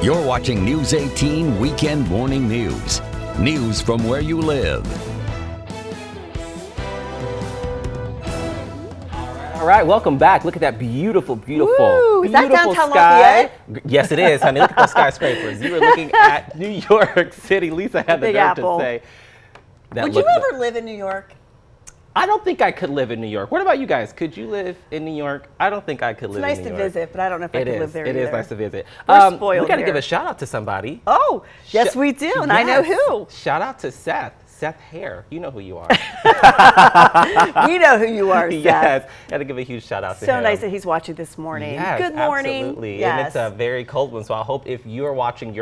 You're watching News 18 Weekend Morning News. News from where you live. All right, welcome back. Look at that beautiful, beautiful, Woo, is that beautiful downtown sky. Lafayette? Yes, it is, honey. Look at those skyscrapers. You were looking at New York City. Lisa had the Big nerve Apple. to say that. Would you ever live in New York? I don't think I could live in New York. What about you guys? Could you live in New York? I don't think I could live in New York. It's nice to visit, but I don't know if I could live there It either. is nice to visit. We're We spoiled got to here. give a shout out to somebody. Oh, yes, we do, and I know who. Shout out to Seth Hare. You know who you are. We know who you are, Seth. Yes, got to give a huge shout out to him. So nice that he's watching this morning. Yes, Good morning. Absolutely. Yes. And it's a very cold one, so I hope if you're watching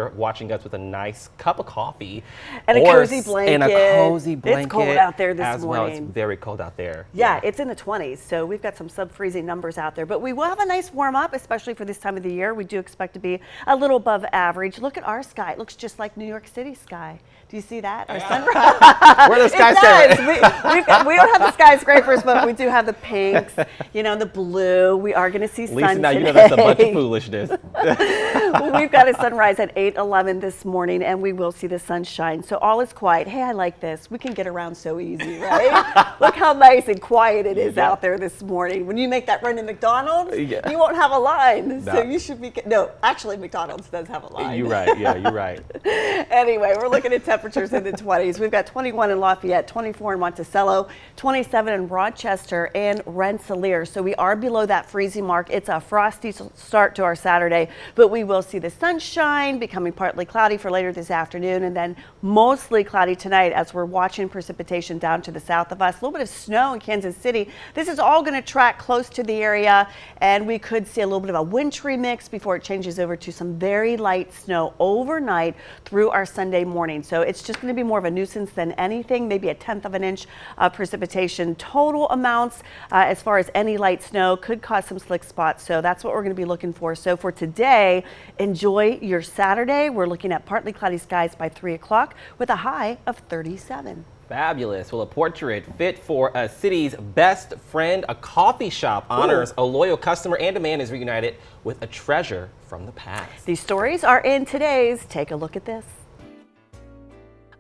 us with a nice cup of coffee And a cozy blanket. And a cozy blanket. It's cold out there this as well. morning. It's very cold out there. Yeah, it's in the 20s, so we've got some sub-freezing numbers out there. But we will have a nice warm up, especially for this time of the year. We do expect to be a little above average. Look at our sky. It looks just like New York City sky. Do you see that? Our sunrise. We're the It skyscrapers. does. We don't have the skyscrapers, but we do have the pinks, the blue. We are going to see Lisa, sun now you know today. that's a bunch of foolishness. We've got a sunrise at 8:11 this morning, and we will see the sunshine. So all is quiet. Hey, I like this. We can get around so easy, right? Look how nice and quiet it is out there this morning. When you make that run to McDonald's, you won't have a line. No. So you should be. No, actually, McDonald's does have a line. You're right. Yeah, you're right. Anyway, we're looking at temperatures in the 20s. We've got 21 in Lafayette, 24 in Monticello, 27 in Rochester and Rensselaer. So we are below that freezing mark. It's a frosty start to our Saturday, but we will see the sunshine becoming partly cloudy for later this afternoon, and then mostly cloudy tonight as we're watching precipitation down to the south of us. A little bit of snow in Kansas City. This is all going to track close to the area, and we could see a little bit of a wintry mix before it changes over to some very light snow overnight through our Sunday morning. So it's just going to be more of a nuisance than anything, maybe a 1/10 of an inch of precipitation. Total amounts as far as any light snow could cause some slick spots. So that's what we're going to be looking for. So for today, enjoy your Saturday. We're looking at partly cloudy skies by 3 o'clock with a high of 37. Fabulous. Well, a portrait fit for a city's best friend, a coffee shop honors a loyal customer, and a man is reunited with a treasure from the past. These stories are in today's Take a Look at This.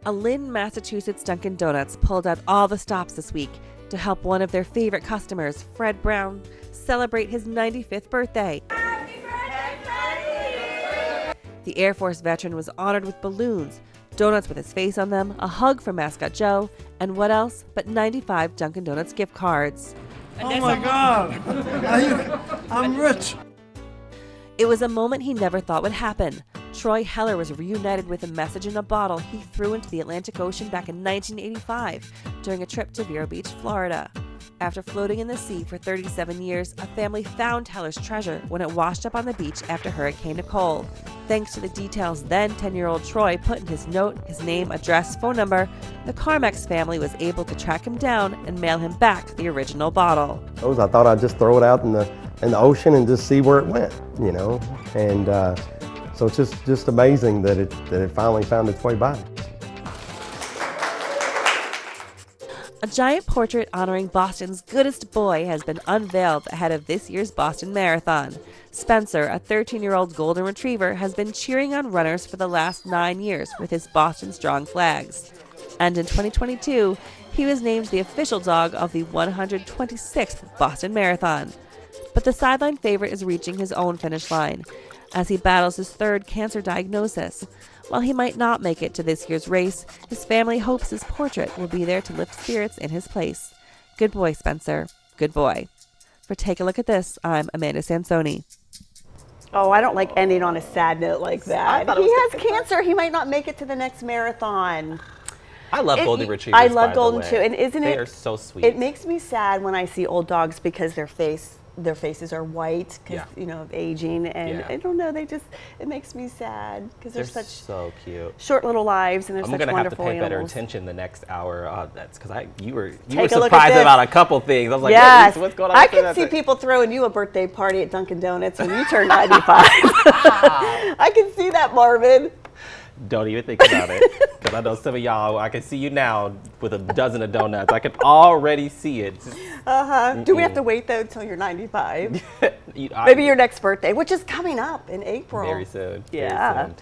A Lynn, Massachusetts Dunkin' Donuts pulled out all the stops this week to help one of their favorite customers, Fred Brown, celebrate his 95th birthday. Happy birthday, Freddie! The Air Force veteran was honored with balloons, donuts with his face on them, a hug from Mascot Joe, and what else but 95 Dunkin' Donuts gift cards. Oh my God! I'm rich. It was a moment he never thought would happen. Troy Heller was reunited with a message in a bottle he threw into the Atlantic Ocean back in 1985 during a trip to Vero Beach, Florida. After floating in the sea for 37 years, a family found Heller's treasure when it washed up on the beach after Hurricane Nicole. Thanks to the details then 10-year-old Troy put in his note, his name, address, phone number, the Carmex family was able to track him down and mail him back the original bottle. I thought I'd just throw it out in the ocean and just see where it went, and so it's just amazing that it finally found its way by. A giant portrait honoring Boston's goodest boy has been unveiled ahead of this year's Boston Marathon. Spencer, a 13-year-old golden retriever, has been cheering on runners for the last 9 years with his Boston Strong flags. And in 2022, he was named the official dog of the 126th Boston Marathon. But the sideline favorite is reaching his own finish line as he battles his third cancer diagnosis. While he might not make it to this year's race, his family hopes his portrait will be there to lift spirits in his place. Good boy, Spencer. Good boy. For Take a Look at This, I'm Amanda Sansoni. Oh, I don't like ending on a sad note like that. He has cancer. He might not make it to the next marathon. I love golden retrievers. I love by golden the way. too, and isn't They it? are so sweet. It makes me sad when I see old dogs because their faces are white because of aging, and I don't know. It makes me sad because they're such so cute. short little lives, and they're I'm such gonna have to wonderful pay better animals. attention the next hour. That's because you were Take a look at surprised this. about a couple things. I was like, Yes, hey, what's going on? I after can that see thing? people throwing you a birthday party at Dunkin' Donuts when you turn 95. I can see that, Marvin. Don't even think about it. Because I know some of y'all, I can see you now with a dozen of donuts. I can already see it. Do we have to wait, though, till you're 95? Maybe Maybe your next birthday, which is coming up in April. Very soon. Very Yeah. soon.